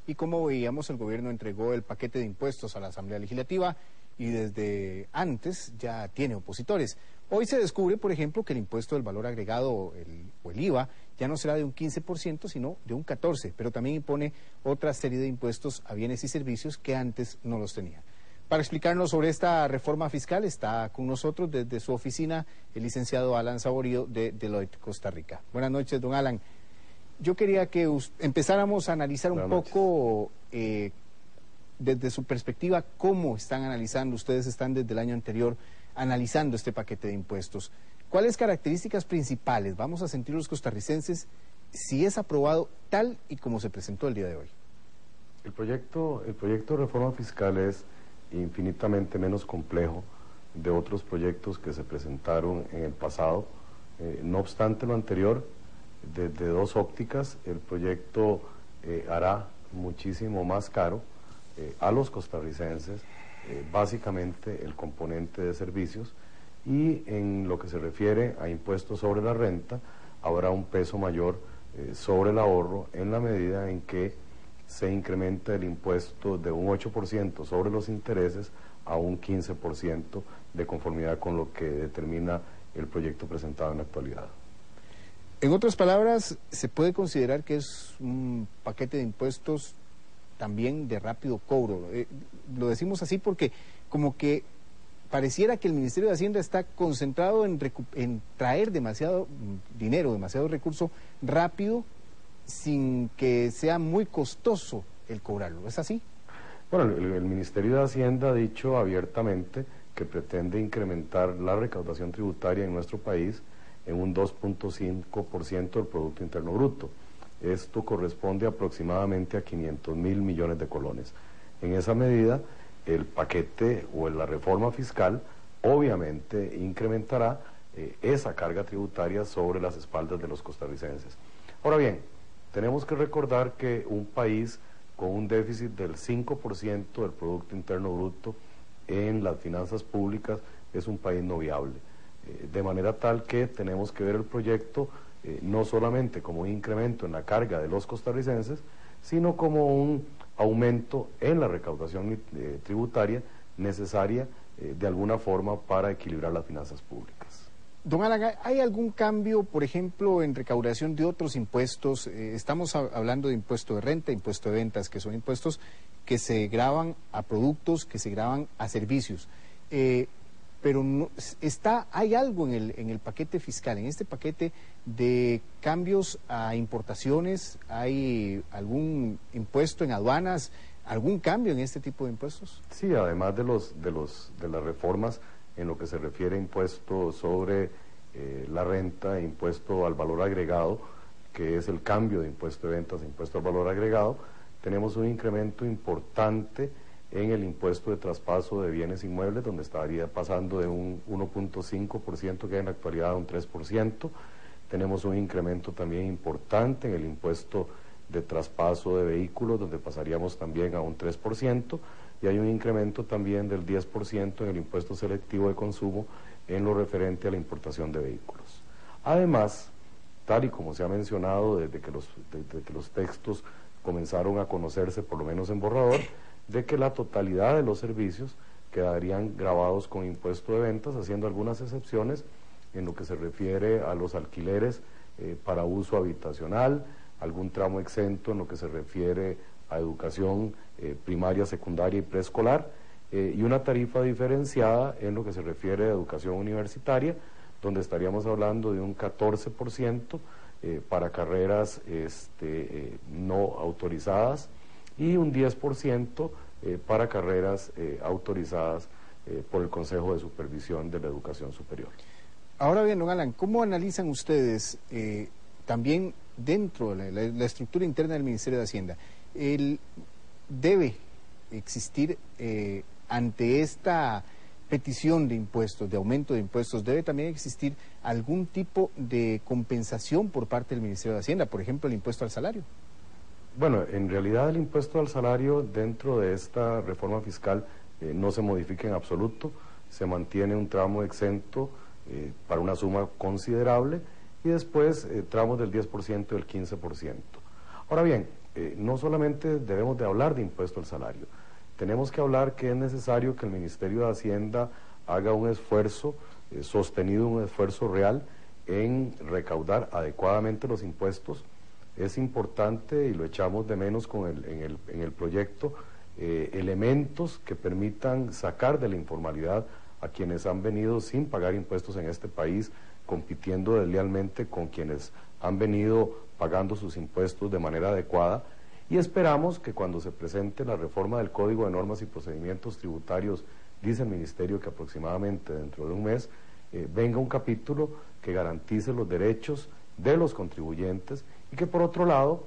y como veíamos el gobierno entregó el paquete de impuestos a la Asamblea Legislativa y desde antes ya tiene opositores. Hoy se descubre, por ejemplo, que el impuesto del valor agregado o el IVA ya no será de un 15%, sino de un 14%, pero también impone otra serie de impuestos a bienes y servicios que antes no los tenía. Para explicarnos sobre esta reforma fiscal está con nosotros desde su oficina el licenciado Alan Saborío de Deloitte, Costa Rica. Buenas noches, don Alan. Yo quería que empezáramos a analizar un poco desde su perspectiva cómo están analizando, ustedes están desde el año anterior analizando este paquete de impuestos. ¿Cuáles características principales vamos a sentir los costarricenses si es aprobado tal y como se presentó el día de hoy? El proyecto de reforma fiscal es infinitamente menos complejo de otros proyectos que se presentaron en el pasado. No obstante lo anterior, desde dos ópticas, el proyecto hará muchísimo más caro a los costarricenses, básicamente el componente de servicios, y en lo que se refiere a impuestos sobre la renta, habrá un peso mayor sobre el ahorro en la medida en que se incrementa el impuesto de un 8% sobre los intereses a un 15% de conformidad con lo que determina el proyecto presentado en la actualidad. En otras palabras, ¿se puede considerar que es un paquete de impuestos también de rápido cobro? Lo decimos así porque como que pareciera que el Ministerio de Hacienda está concentrado en traer demasiado dinero, demasiado recurso rápido, sin que sea muy costoso el cobrarlo. ¿Es así? Bueno, el Ministerio de Hacienda ha dicho abiertamente que pretende incrementar la recaudación tributaria en nuestro país en un 2.5% del Producto Interno Bruto. Esto corresponde aproximadamente a 500.000 millones de colones. En esa medida, el paquete o la reforma fiscal obviamente incrementará esa carga tributaria sobre las espaldas de los costarricenses. Ahora bien, tenemos que recordar que un país con un déficit del 5% del Producto Interno Bruto en las finanzas públicas es un país no viable. De manera tal que tenemos que ver el proyecto no solamente como un incremento en la carga de los costarricenses, sino como un aumento en la recaudación tributaria necesaria de alguna forma para equilibrar las finanzas públicas. Don Alan, ¿hay algún cambio, por ejemplo, en recaudación de otros impuestos? Estamos hablando de impuesto de renta, impuesto de ventas, que son impuestos que se gravan a productos, que se gravan a servicios. Pero no, hay algo en el paquete fiscal, en este paquete de cambios a importaciones, ¿hay algún impuesto en aduanas, algún cambio en este tipo de impuestos? Sí, además de las reformas en lo que se refiere a impuesto sobre la renta, impuesto al valor agregado, que es el cambio de impuesto de ventas a impuesto al valor agregado, tenemos un incremento importante en el impuesto de traspaso de bienes inmuebles, donde estaría pasando de un 1.5% que hay en la actualidad a un 3%. Tenemos un incremento también importante en el impuesto de traspaso de vehículos, donde pasaríamos también a un 3%, y hay un incremento también del 10% en el impuesto selectivo de consumo en lo referente a la importación de vehículos. Además, tal y como se ha mencionado desde que los textos comenzaron a conocerse, por lo menos en borrador, de que la totalidad de los servicios quedarían gravados con impuesto de ventas, haciendo algunas excepciones en lo que se refiere a los alquileres para uso habitacional, algún tramo exento en lo que se refiere a educación primaria, secundaria y preescolar, y una tarifa diferenciada en lo que se refiere a educación universitaria, donde estaríamos hablando de un 14% para carreras no autorizadas y un 10% para carreras autorizadas por el Consejo de Supervisión de la Educación Superior. Ahora bien, don Alan, ¿cómo analizan ustedes también dentro de la estructura interna del Ministerio de Hacienda? ¿Debe existir ante esta petición de impuestos, de aumento de impuestos, debe también existir algún tipo de compensación por parte del Ministerio de Hacienda, por ejemplo, el impuesto al salario? Bueno, en realidad el impuesto al salario dentro de esta reforma fiscal no se modifica en absoluto, se mantiene un tramo exento para una suma considerable y después tramos del 10% y del 15%. Ahora bien, no solamente debemos de hablar de impuesto al salario, tenemos que hablar que es necesario que el Ministerio de Hacienda haga un esfuerzo sostenido, un esfuerzo real en recaudar adecuadamente los impuestos. Es importante, y lo echamos de menos en el proyecto, elementos que permitan sacar de la informalidad a quienes han venido sin pagar impuestos en este país, compitiendo deslealmente con quienes han venido pagando sus impuestos de manera adecuada, y esperamos que cuando se presente la reforma del Código de Normas y Procedimientos Tributarios, dice el Ministerio que aproximadamente dentro de un mes, venga un capítulo que garantice los derechos de los contribuyentes y que por otro lado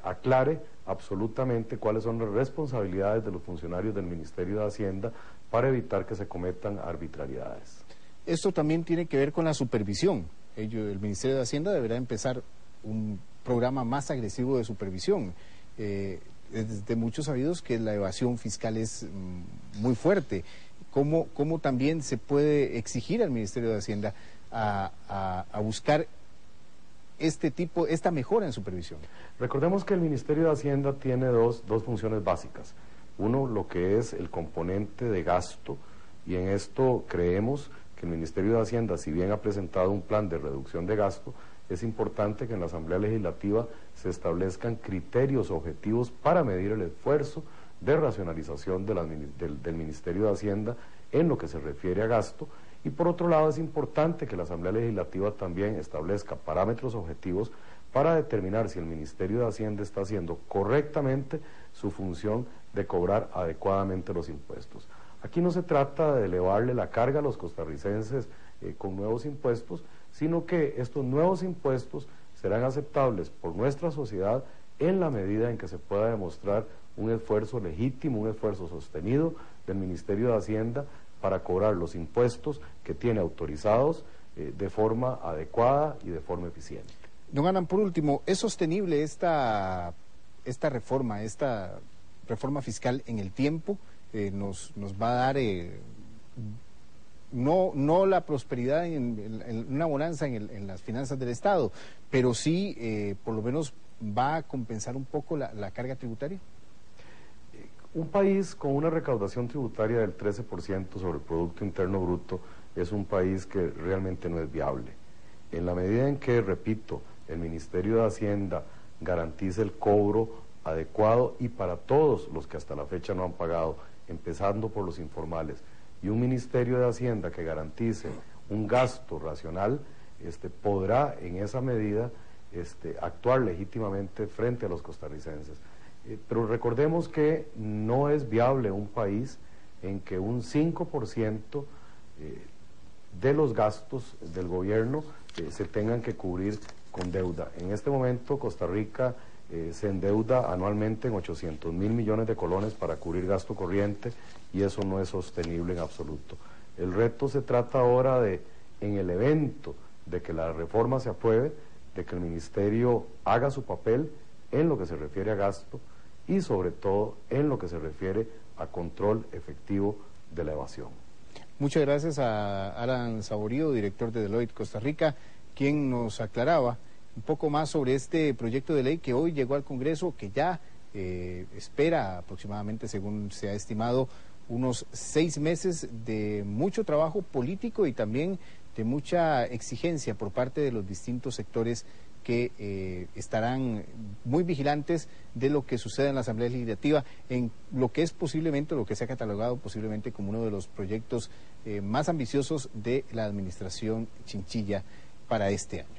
aclare absolutamente cuáles son las responsabilidades de los funcionarios del Ministerio de Hacienda para evitar que se cometan arbitrariedades. Esto también tiene que ver con la supervisión. El Ministerio de Hacienda deberá empezar un programa más agresivo de supervisión. Es de muchos sabidos que la evasión fiscal es muy fuerte. ¿Cómo también se puede exigir al Ministerio de Hacienda a buscar esta mejora en supervisión? Recordemos que el Ministerio de Hacienda tiene dos funciones básicas. Uno, lo que es el componente de gasto, y en esto creemos que el Ministerio de Hacienda, si bien ha presentado un plan de reducción de gasto, es importante que en la Asamblea Legislativa se establezcan criterios objetivos para medir el esfuerzo de racionalización del Ministerio de Hacienda en lo que se refiere a gasto. Y por otro lado es importante que la Asamblea Legislativa también establezca parámetros objetivos para determinar si el Ministerio de Hacienda está haciendo correctamente su función de cobrar adecuadamente los impuestos. Aquí no se trata de elevarle la carga a los costarricenses con nuevos impuestos, sino que estos nuevos impuestos serán aceptables por nuestra sociedad en la medida en que se pueda demostrar un esfuerzo legítimo, un esfuerzo sostenido del Ministerio de Hacienda para cobrar los impuestos que tiene autorizados de forma adecuada y de forma eficiente. Don Alan, por último, ¿es sostenible esta reforma fiscal en el tiempo? Nos va a dar no la prosperidad en una bonanza en las finanzas del Estado, pero sí por lo menos va a compensar un poco la carga tributaria. Un país con una recaudación tributaria del 13% sobre el Producto Interno Bruto es un país que realmente no es viable. En la medida en que, repito, el Ministerio de Hacienda garantice el cobro adecuado y para todos los que hasta la fecha no han pagado, empezando por los informales, y un Ministerio de Hacienda que garantice un gasto racional, podrá en esa medida actuar legítimamente frente a los costarricenses. Pero recordemos que no es viable un país en que un 5% de los gastos del gobierno se tengan que cubrir con deuda. En este momento Costa Rica se endeuda anualmente en 800.000 millones de colones para cubrir gasto corriente y eso no es sostenible en absoluto. El reto se trata ahora de, en el evento de que la reforma se apruebe, de que el Ministerio haga su papel en lo que se refiere a gasto y sobre todo en lo que se refiere a control efectivo de la evasión. Muchas gracias a Alan Saborío, director de Deloitte Costa Rica, quien nos aclaraba un poco más sobre este proyecto de ley que hoy llegó al Congreso, que ya espera aproximadamente, según se ha estimado, unos 6 meses de mucho trabajo político y también de mucha exigencia por parte de los distintos sectores que estarán muy vigilantes de lo que suceda en la Asamblea Legislativa, en lo que es posiblemente, lo que se ha catalogado posiblemente como uno de los proyectos más ambiciosos de la administración Chinchilla para este año.